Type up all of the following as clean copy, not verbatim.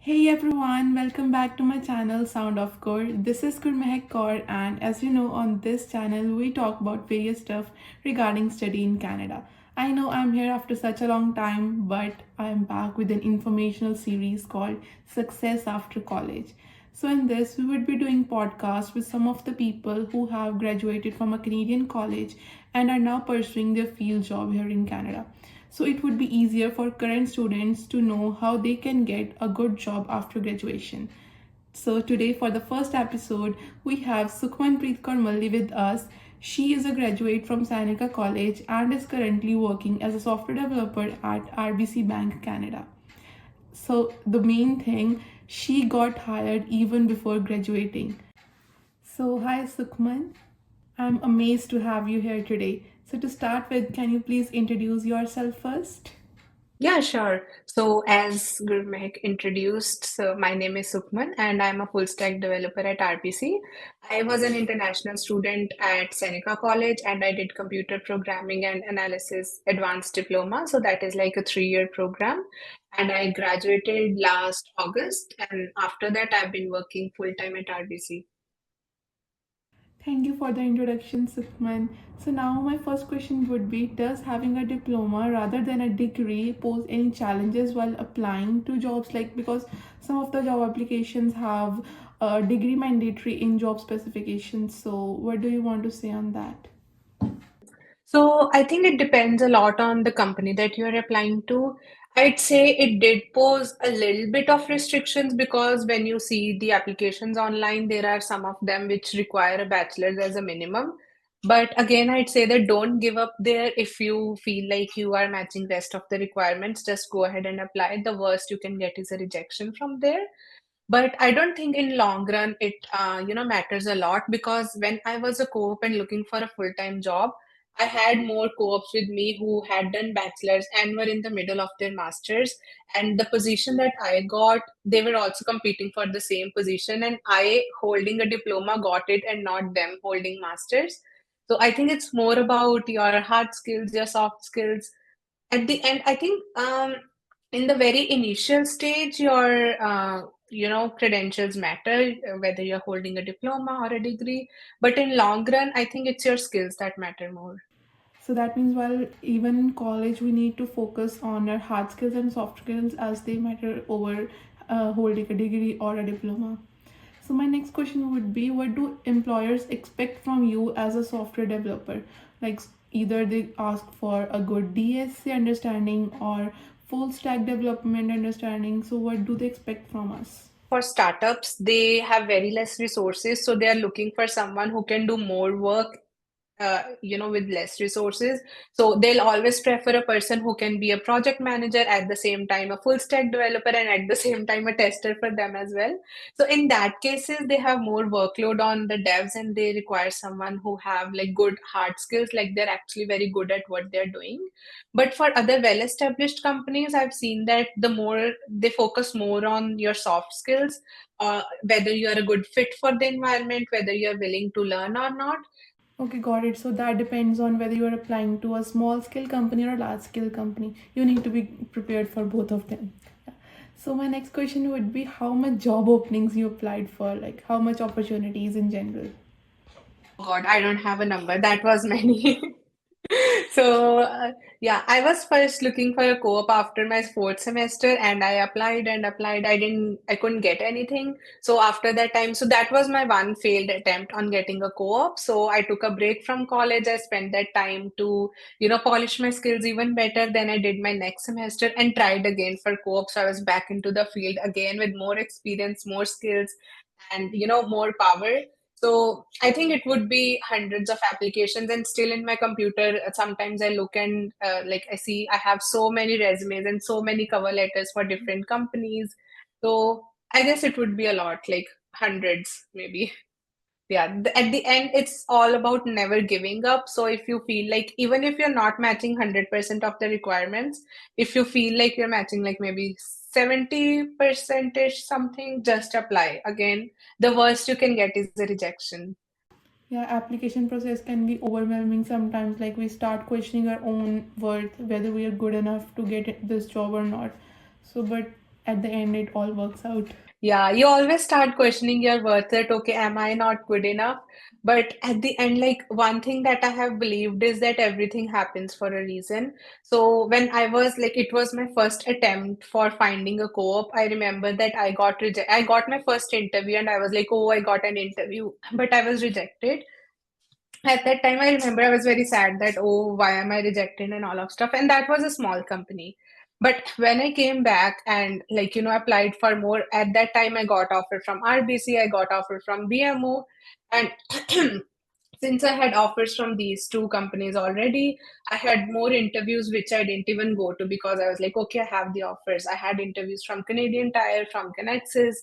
Hey everyone, welcome back to my channel Sound of Core. This is Gurmehak Kaur, and as you know, on this channel we talk about various stuff regarding study in Canada. I know I'm here after such a long time, but I'm back with an informational series called Success After College. So in this, we would be doing podcasts with some of the people who have graduated from a Canadian college and are now pursuing their field job here in Canada. So it would be easier for current students to know how they can get a good job after graduation. So today for the first episode, we have Sukhman Preet Kaur Malli with us. She is a graduate from Seneca College and is currently working as a software developer at RBC Bank Canada. So the main thing, she got hired even before graduating. So hi Sukhman, I'm amazed to have you here today. So to start with, can you please introduce yourself first? Yeah, sure. So, as Gurmehk introduced, my name is Sukhman and I'm a full stack developer at RPC. I was an international student at Seneca College and I did computer programming and analysis advanced diploma. So, that is like a 3-year program. And I graduated last August. And after that, I've been working full time at RBC. Thank you for the introduction, Sukhman. So now my first question would be, does having a diploma rather than a degree pose any challenges while applying to jobs? Like because some of the job applications have a degree mandatory in job specifications. So what do you want to say on that? So I think it depends a lot on the company that you're applying to. I'd say it did pose a little bit of restrictions because when you see the applications online, there are some of them which require a bachelor's as a minimum. But again, I'd say that don't give up there if you feel like you are matching rest of the requirements. Just go ahead and apply. The worst you can get is a rejection from there. But I don't think in long run it matters a lot because when I was a co-op and looking for a full-time job, I had more co-ops with me who had done bachelor's and were in the middle of their masters. And the position that I got, they were also competing for the same position, and I holding a diploma got it and not them holding masters. So I think it's more about your hard skills, your soft skills. At the end, I think in the very initial stage, your credentials matter, whether you're holding a diploma or a degree. But in long run, I think it's your skills that matter more. So that means while even in college, we need to focus on our hard skills and soft skills as they matter over holding a degree or a diploma. So my next question would be, what do employers expect from you as a software developer? Like either they ask for a good DSC understanding or full stack development understanding. So what do they expect from us? For startups, they have very less resources, so they are looking for someone who can do more work with less resources. So they'll always prefer a person who can be a project manager at the same time, a full stack developer, and at the same time a tester for them as well. So in that cases, they have more workload on the devs and they require someone who have like good hard skills, like they're actually very good at what they're doing. But for other well-established companies, I've seen that the more they focus more on your soft skills, whether you're a good fit for the environment, whether you're willing to learn or not. Okay, got it. So that depends on whether you are applying to a small scale company or a large scale company. You need to be prepared for both of them. Yeah. So my next question would be, how much job openings you applied for, like how much opportunities in general. God, I don't have a number. That was many. So, yeah, I was first looking for a co-op after my fourth semester and I applied and applied. I couldn't get anything. So after that time, so that was my one failed attempt on getting a co-op. So I took a break from college. I spent that time to, polish my skills even better. Then I did my next semester and tried again for co-op. So I was back into the field again with more experience, more skills, and, more power. So I think it would be hundreds of applications, and still in my computer, sometimes I look and like I see I have so many resumes and so many cover letters for different companies. So I guess it would be a lot, like hundreds maybe. Yeah, at the end, it's all about never giving up. So if you feel like, even if you're not matching 100% of the requirements, if you feel like you're matching like maybe 70% ish something, just apply. Again, the worst you can get is a rejection. Yeah, application process can be overwhelming sometimes. Like we start questioning our own worth, whether we are good enough to get this job or not. So, but at the end it all works out. Yeah, you always start questioning your worth that, okay, am I not good enough? But at the end, like one thing that I have believed is that everything happens for a reason. So when I was like, it was my first attempt for finding a co-op. I remember that I got my first interview and I was like, oh, I got an interview, but I was rejected. At that time, I remember I was very sad that, oh, why am I rejected and all of stuff. And that was a small company. But when I came back and like, applied for more, at that time I got offer from RBC, I got offer from BMO. And since I had offers from these two companies already, I had more interviews which I didn't even go to because I was like, okay, I have the offers. I had interviews from Canadian Tire, from Connexus,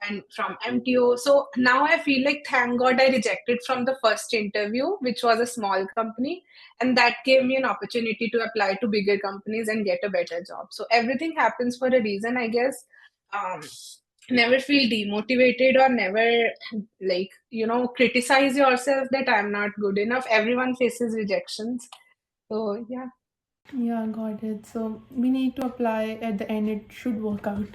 and from MTO. So now I feel like, thank God I rejected from the first interview, which was a small company. And that gave me an opportunity to apply to bigger companies and get a better job. So everything happens for a reason, I guess. Um, Never feel demotivated or never like criticize yourself that I'm not good enough. Everyone faces rejections, so yeah. Yeah, got it. So we need to apply at the end, it should work out.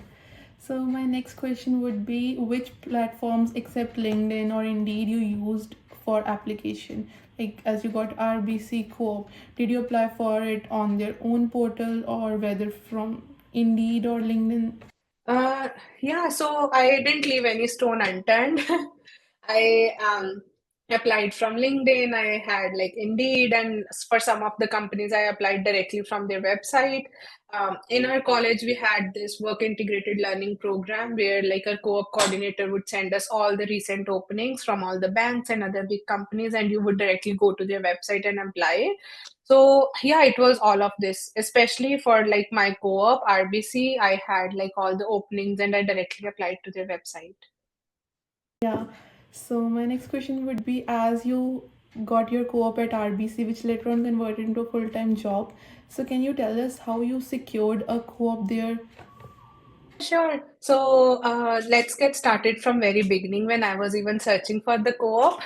So my next question would be, which platforms except LinkedIn or Indeed you used for application? Like as you got RBC Co-op, did you apply for it on their own portal or whether from Indeed or LinkedIn? Uh, yeah, so I didn't leave any stone unturned. I applied from LinkedIn. I had like Indeed, and for some of the companies, I applied directly from their website. In our college, we had this work integrated learning program where like a co-op coordinator would send us all the recent openings from all the banks and other big companies, and you would directly go to their website and apply. So yeah, it was all of this, especially for like my co-op RBC. I had like all the openings and I directly applied to their website. Yeah. So my next question would be, as you got your co-op at RBC, which later on converted into a full-time job. So can you tell us how you secured a co-op there? Sure. So let's get started from very beginning when I was even searching for the co-op.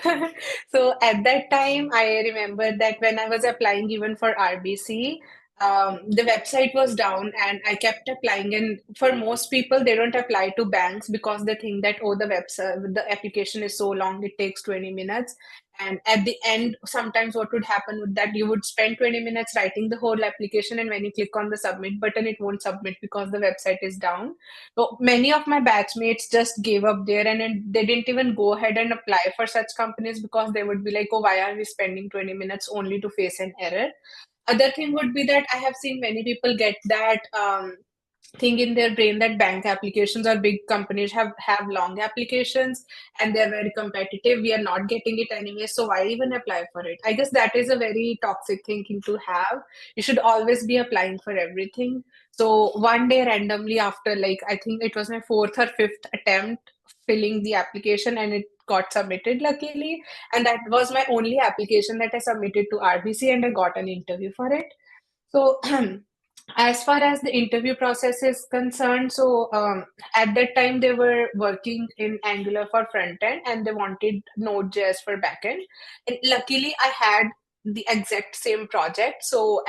So at that time, I remember that when I was applying even for RBC, the website was down and I kept applying. And for most people, they don't apply to banks because they think that, oh, the website, the application is so long, it takes 20 minutes. And at the end, sometimes what would happen with that, you would spend 20 minutes writing the whole application, and when you click on the submit button, it won't submit because the website is down. So many of my batchmates just gave up there and they didn't even go ahead and apply for such companies because they would be like, oh, why are we spending 20 minutes only to face an error? Other thing would be that I have seen many people get that thing in their brain that bank applications or big companies have long applications and they're very competitive. We are not getting it anyway, so why even apply for it? I guess that is a very toxic thinking to have. You should always be applying for everything. So one day randomly, after like I think it was my fourth or fifth attempt filling the application, and it got submitted luckily, and that was my only application that I submitted to RBC, and I got an interview for it. So as far as the interview process is concerned, so at that time they were working in Angular for front end and they wanted Node.js for back end. And luckily, I had the exact same project. So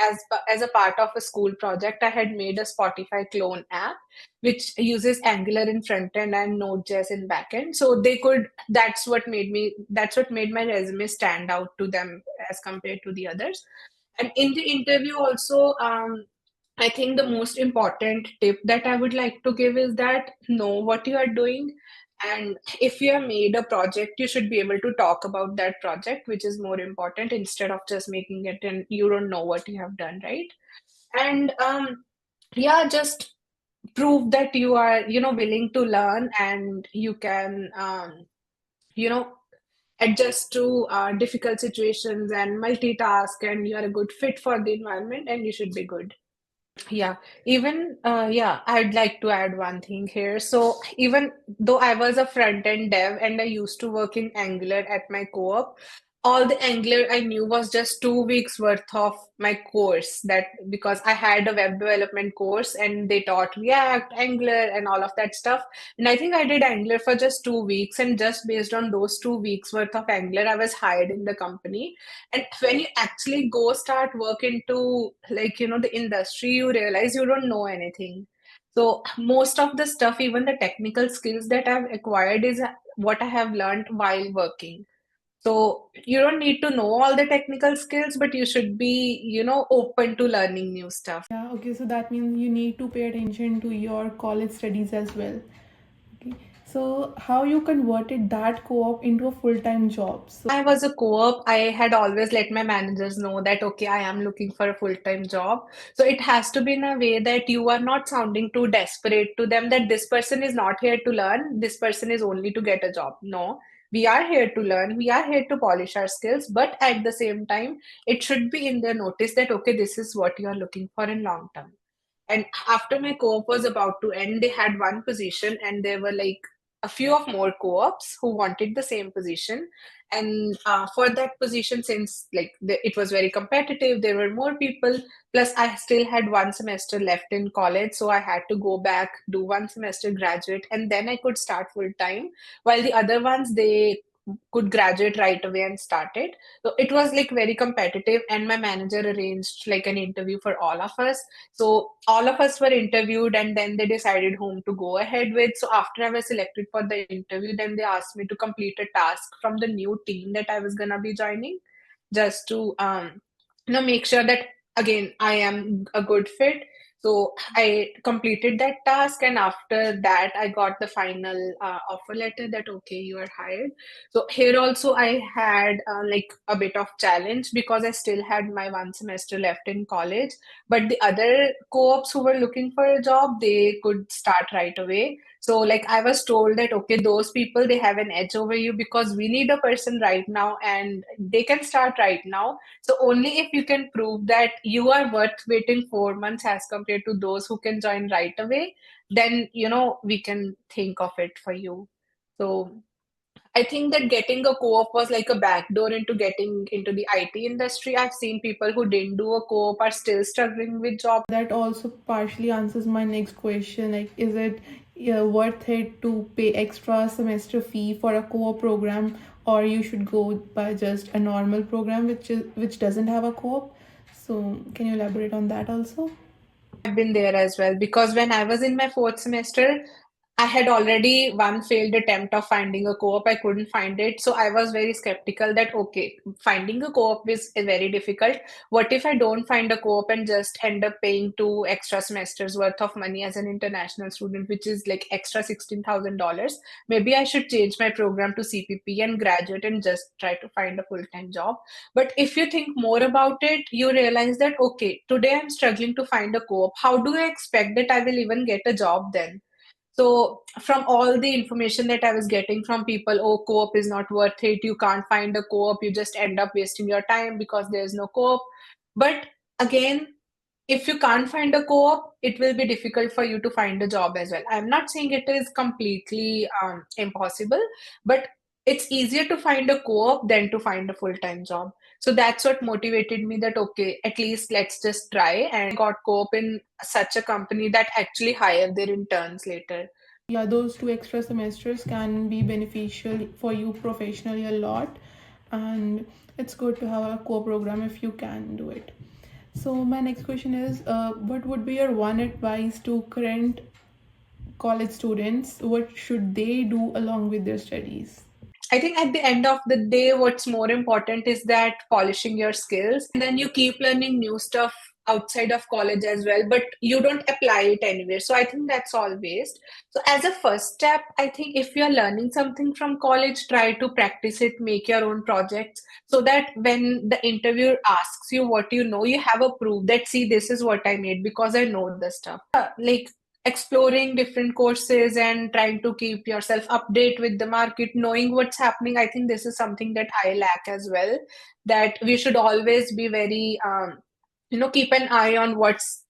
as a part of a school project, I had made a Spotify clone app which uses Angular in front end and Node.js in back end. So they could. That's what made my resume stand out to them as compared to the others. And in the interview also, I think the most important tip that I would like to give is that know what you are doing. And if you have made a project, you should be able to talk about that project, which is more important instead of just making it and you don't know what you have done, right? And yeah, just prove that you are, willing to learn and you can, you know, adjust to difficult situations and multitask, and you are a good fit for the environment and you should be good. Yeah, even yeah, I'd like to add one thing here. So even though I was a front-end dev and I used to work in Angular at my co-op, all the Angular I knew was just 2 weeks worth of my course. That because I had a web development course and they taught React, Angular, and all of that stuff. And I think I did Angular for just 2 weeks, and just based on those 2 weeks worth of Angular, I was hired in the company. And when you actually go start work into like the industry, you realize you don't know anything. So most of the stuff, even the technical skills that I've acquired, is what I have learned while working. So you don't need to know all the technical skills, but you should be, open to learning new stuff. Yeah, okay, so that means you need to pay attention to your college studies as well. Okay, so how you converted that co-op into a full-time job? So I was a co-op, I had always let my managers know that, okay, I am looking for a full-time job. So it has to be in a way that you are not sounding too desperate to them that this person is not here to learn, this person is only to get a job. No, we are here to learn, we are here to polish our skills, but at the same time, it should be in their notice that, okay, this is what you are looking for in long term. And after my co-op was about to end, they had one position, and there were like a few of more co-ops who wanted the same position. And for that position, since it was very competitive, there were more people. Plus, I still had one semester left in college, so I had to go back, do one semester, graduate, and then I could start full time. While the other ones, they could graduate right away and start it. So it was like very competitive, and my manager arranged like an interview for all of us. So all of us were interviewed, and then they decided whom to go ahead with. So after I was selected for the interview, then they asked me to complete a task from the new team that I was gonna be joining, just to make sure that again I am a good fit. So I completed that task, and after that, I got the final offer letter that okay, you are hired. So here also I had like a bit of challenge because I still had my one semester left in college, but the other co-ops who were looking for a job, they could start right away. So like I was told that okay, those people, they have an edge over you because we need a person right now and they can start right now. So only if you can prove that you are worth waiting 4 months as compared to those who can join right away, then we can think of it for you. So I think that getting a co-op was like a backdoor into getting into the IT industry. I've seen people who didn't do a co-op are still struggling with jobs. that also partially answers my next question. Like, is it worth it to pay extra semester fee for a co-op program, or you should go by just a normal program which doesn't have a co-op? So, can you elaborate on that also? I've been there as well because when I was in my fourth semester, I had already one failed attempt of finding a co-op. I couldn't find it. So I was very skeptical that, okay, finding a co-op is very difficult. What if I don't find a co-op and just end up paying 2 extra semesters worth of money as an international student, which is like extra $16,000? Maybe I should change my program to CPP and graduate and just try to find a full-time job. But if you think more about it, you realize that, okay, today I'm struggling to find a co-op. How do I expect that I will even get a job then? So, from all the information that I was getting from people, oh, co-op is not worth it. You can't find a co-op. You just end up wasting your time because there's no co-op. But again, if you can't find a co-op, it will be difficult for you to find a job as well. I'm not saying it is completely impossible, but it's easier to find a co-op than to find a full-time job. So that's what motivated me that, okay, at least let's just try. And got co-op in such a company that actually hire their interns later. Yeah, those 2 extra semesters can be beneficial for you professionally a lot, and it's good to have a co-program if you can do it. So my next question is, what would be your one advice to current college students? What should they do along with their studies? I think at the end of the day, what's more important is that polishing your skills, and then you keep learning new stuff outside of college as well, but you don't apply it anywhere. So I think that's all waste. So as a first step, I think if you're learning something from college, try to practice it, make your own projects so that when the interviewer asks you what you know, you have a proof that, see, this is what I made because I know the stuff. Like exploring different courses and trying to keep yourself update with the market, knowing what's happening. I think this is something that I lack as well, that we should always be very keep an eye on what's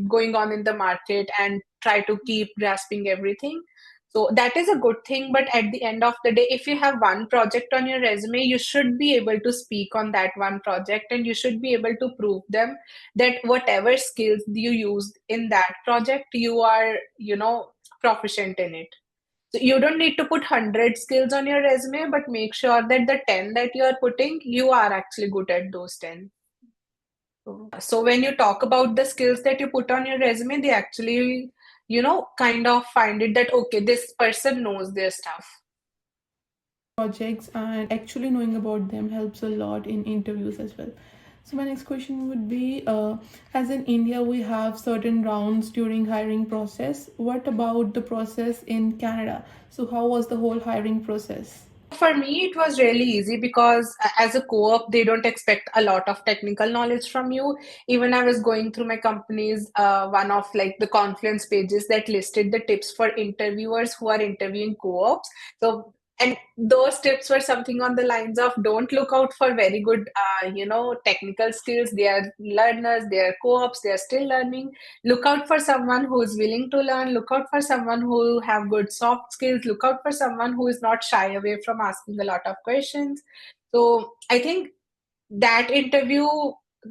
going on in the market and try to keep grasping everything. So that is a good thing, but at the end of the day, if you have one project on your resume, you should be able to speak on that one project, and you should be able to prove them that whatever skills you used in that project, you are proficient in it. So you don't need to put 100 skills on your resume, but make sure that the 10 that you are putting, you are actually good at those 10. So when you talk about the skills that you put on your resume, they actually kind of find it that, okay, this person knows their stuff. Projects and actually knowing about them helps a lot in interviews as well. So my next question would be, as in India we have certain rounds during hiring process. What about the process in Canada? So how was the whole hiring process? For me, it was really easy because as a co-op, they don't expect a lot of technical knowledge from you. Even I was going through my company's one of like the Confluence pages that listed the tips for interviewers who are interviewing co-ops. So, and those tips were something on the lines of don't look out for very good, technical skills. They are learners, they are co-ops, they are still learning. Look out for someone who is willing to learn. Look out for someone who have good soft skills. Look out for someone who is not shy away from asking a lot of questions. So I think that interview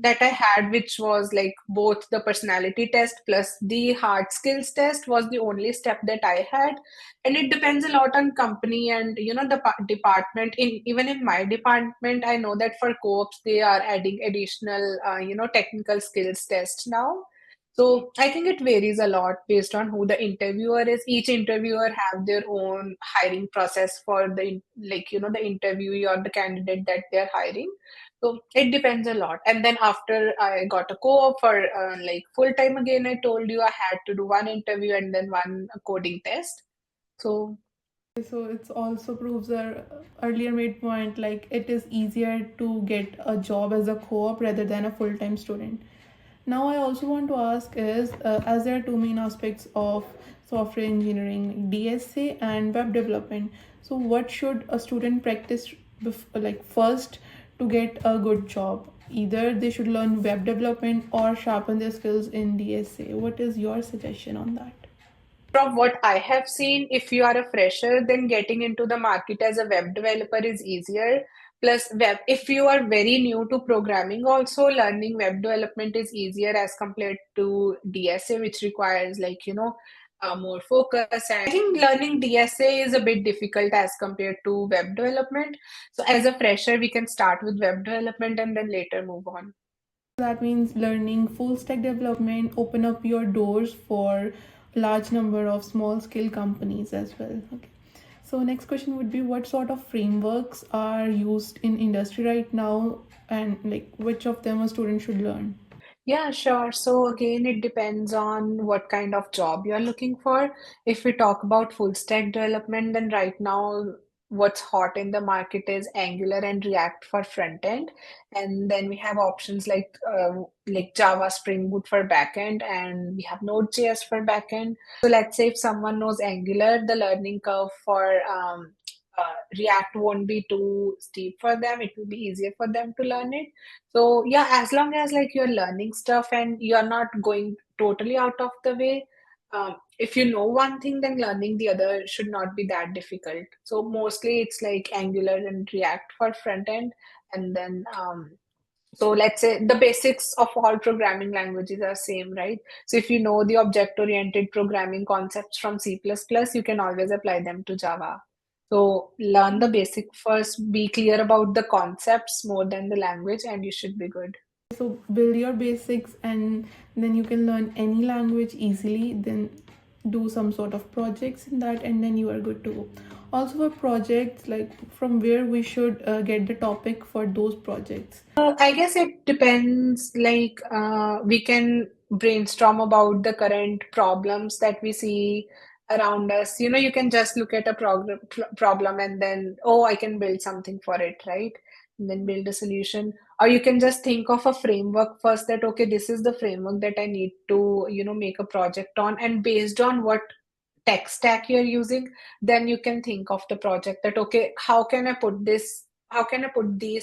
that I had, which was like both the personality test plus the hard skills test, was the only step that I had. And it depends a lot on company and the department. In even in my department, I know that for co-ops they are adding additional technical skills test now. So I think it varies a lot based on who the interviewer is. Each interviewer have their own hiring process for the interviewee or the candidate that they're hiring. So it depends a lot. And then after I got a co-op for like full time again, I told you I had to do one interview and then one coding test. So So it's also proves our earlier made point, like it is easier to get a job as a co-op rather than a full-time student. Now I also want to ask is, as there are two main aspects of software engineering, DSA and web development. So what should a student practice like first to get a good job? Either they should learn web development or sharpen their skills in DSA. What is your suggestion on that? from what I have seen, if you are a fresher, then getting into the market as a web developer is easier. Plus, if you are very new to programming, also learning web development is easier as compared to DSA, which requires more focus. And I think learning DSA is a bit difficult as compared to web development. So, as a fresher, we can start with web development and then later move on. That means learning full stack development open up your doors for large number of small scale companies as well. Okay. So next question would be, what sort of frameworks are used in industry right now, and like which of them a student should learn? Yeah, sure. So again, it depends on what kind of job you're looking for. If we talk about full stack development, then right now what's hot in the market is Angular and React for front end. And then we have options like Java Spring Boot for backend, and we have Node.js for backend. So let's say if someone knows Angular, the learning curve for React won't be too steep for them. It will be easier for them to learn it. So yeah, as long as like you're learning stuff and you're not going totally out of the way, if you know one thing, then learning the other should not be that difficult. So mostly it's like Angular and React for front end, and then so let's say the basics of all programming languages are same, right? So if you know the object-oriented programming concepts from C++, you can always apply them to Java. So learn the basic first, be clear about the concepts more than the language, and you should be good. So build your basics and then you can learn any language easily, then do some sort of projects in that, and then you are good to go. Also for projects, like from where we should get the topic for those projects. I guess it depends. We can brainstorm about the current problems that we see around us. You can just look at a problem and then, oh, I can build something for it, right? And then build a solution. Or you can just think of a framework first that, okay, this is the framework that I need to, make a project on. And based on what tech stack you're using, then you can think of the project that, okay, how can I put these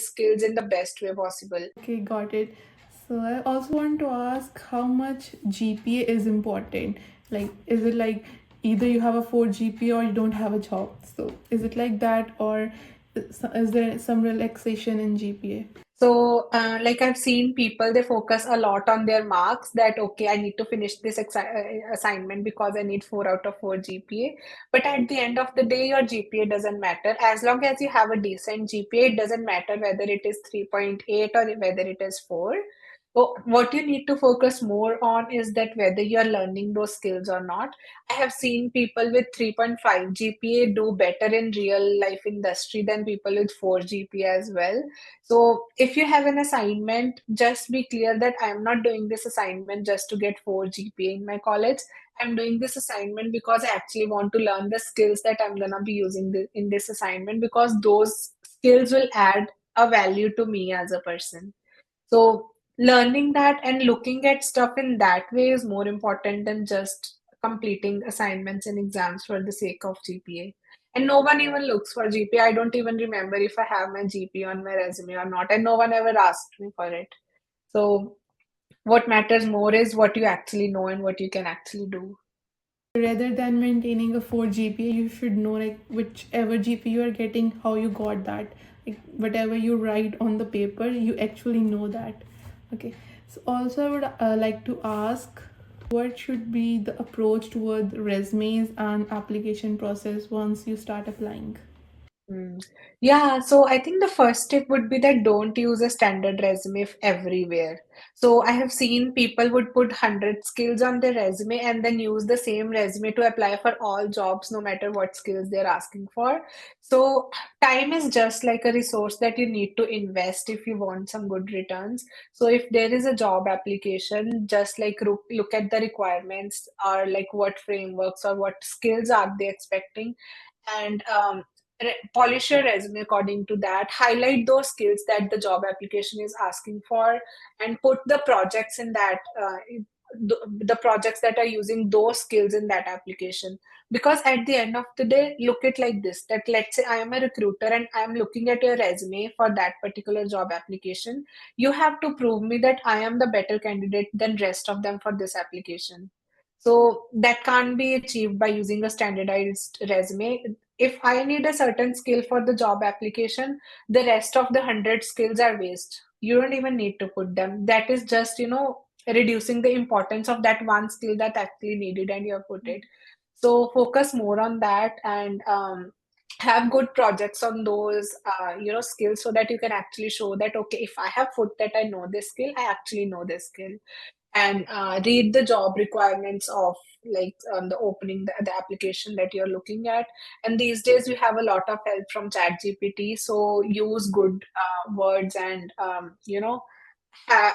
skills in the best way possible? Okay, got it. So I also want to ask how much GPA is important. Like, is it like either you have a 4 GPA or you don't have a job? So is it like that, or is there some relaxation in GPA? So, like I've seen people, they focus a lot on their marks that, okay, I need to finish this assignment because I need 4 out of 4 GPA. But at the end of the day, your GPA doesn't matter. As long as you have a decent GPA, it doesn't matter whether it is 3.8 or whether it is 4. So what you need to focus more on is that whether you are learning those skills or not. I have seen people with 3.5 GPA do better in real life industry than people with 4 GPA as well. So if you have an assignment, just be clear that I'm not doing this assignment just to get 4 GPA in my college. I'm doing this assignment because I actually want to learn the skills that I'm gonna be using in this assignment, because those skills will add a value to me as a person. So learning that and looking at stuff in that way is more important than just completing assignments and exams for the sake of GPA. And no one even looks for GPA. I don't even remember if I have my GPA on my resume or not, and no one ever asked me for it. So what matters more is what you actually know and what you can actually do. Rather than maintaining a 4 GPA, you should know like whichever GPA you are getting, how you got that. Like whatever you write on the paper, you actually know that. Okay. So also I would like to ask, what should be the approach toward resumes and application process once you start applying? Hmm. Yeah, so I think the first tip would be that don't use a standard resume everywhere. So I have seen people would put 100 skills on their resume and then use the same resume to apply for all jobs, no matter what skills they're asking for. So time is just like a resource that you need to invest if you want some good returns. So if there is a job application, just like look at the requirements, or like what frameworks or what skills are they expecting, and polish your resume according to that. Highlight those skills that the job application is asking for, and put the projects in that the projects that are using those skills in that application. Because at the end of the day, look at like this, that let's say I am a recruiter and I am looking at your resume for that particular job application. You have to prove me that I am the better candidate than rest of them for this application. So that can't be achieved by using a standardized resume. If I need a certain skill for the job application, the rest of the 100 skills are waste. You don't even need to put them. That is just, reducing the importance of that one skill that actually needed, and you have put it. So focus more on that, and have good projects on those, skills, so that you can actually show that, okay, if I have put that I know this skill, I actually know this skill. And read the job requirements of, like, the opening, the application that you're looking at. And these days we have a lot of help from chat gpt, so use good words, and ha-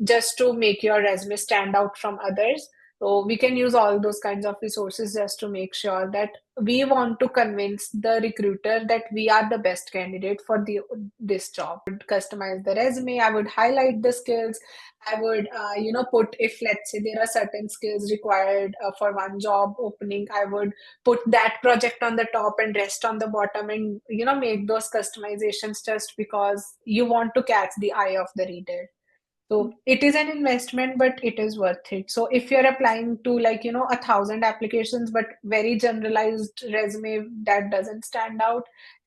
just to make your resume stand out from others. So we can use all those kinds of resources just to make sure that we want to convince the recruiter that we are the best candidate for this job. Customize the resume. I would highlight the skills. I would, put, if let's say there are certain skills required for one job opening, I would put that project on the top and rest on the bottom, and make those customizations just because you want to catch the eye of the reader. So it is an investment, but it is worth it. So if you're applying to, like, 1,000 applications, but very generalized resume that doesn't stand out,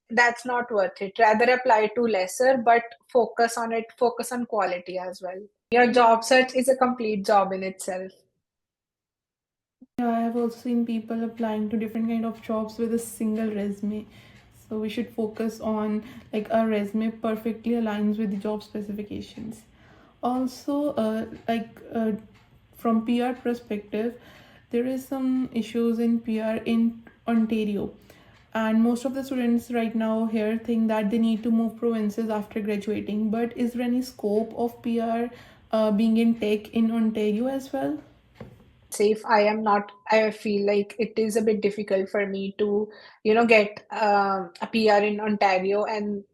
that's not worth it. Rather apply to lesser, but focus on it, focus on quality as well. Your job search is a complete job in itself. Yeah, I have also seen people applying to different kind of jobs with a single resume. So we should focus on like our resume perfectly aligns with the job specifications. Also, from PR perspective, there is some issues in PR in Ontario, and most of the students right now here think that they need to move provinces after graduating. But is there any scope of PR being in tech in Ontario as well? Say if I am not, I feel like it is a bit difficult for me to, get a PR in Ontario. And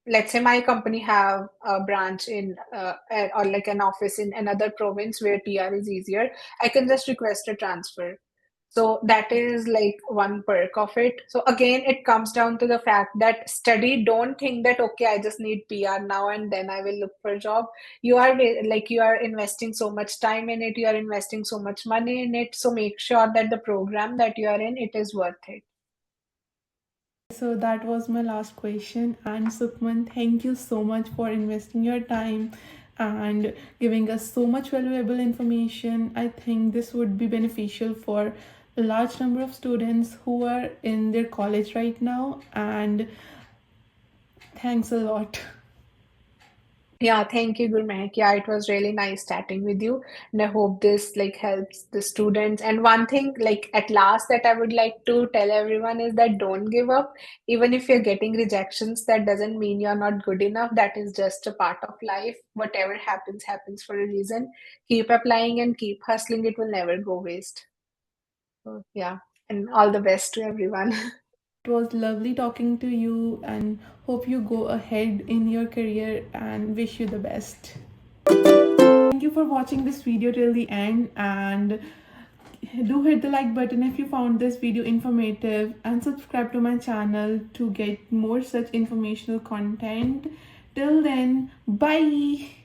let's say my company have a branch in or like an office in another province where PR is easier, I can just request a transfer. So that is like one perk of it. So again, it comes down to the fact that study, don't think that, okay, I just need PR now and then I will look for a job. You are investing so much time in it, you are investing so much money in it. So make sure that the program that you are in, it is worth it. So that was my last question. And Sukhman, thank you so much for investing your time and giving us so much valuable information. I think this would be beneficial for a large number of students who are in their college right now. And thanks a lot. Yeah, thank you, Gurmehak. Yeah, it was really nice chatting with you, and I hope this like helps the students. And one thing, like at last, that I would like to tell everyone is that don't give up. Even if you're getting rejections, that doesn't mean you're not good enough. That is just a part of life. Whatever happens, happens for a reason. Keep applying and keep hustling. It will never go waste. So, yeah, and all the best to everyone. It was lovely talking to you and hope you go ahead in your career and wish you the best. Thank you for watching this video till the end, and do hit the like button if you found this video informative, and subscribe to my channel to get more such informational content. Till then, bye.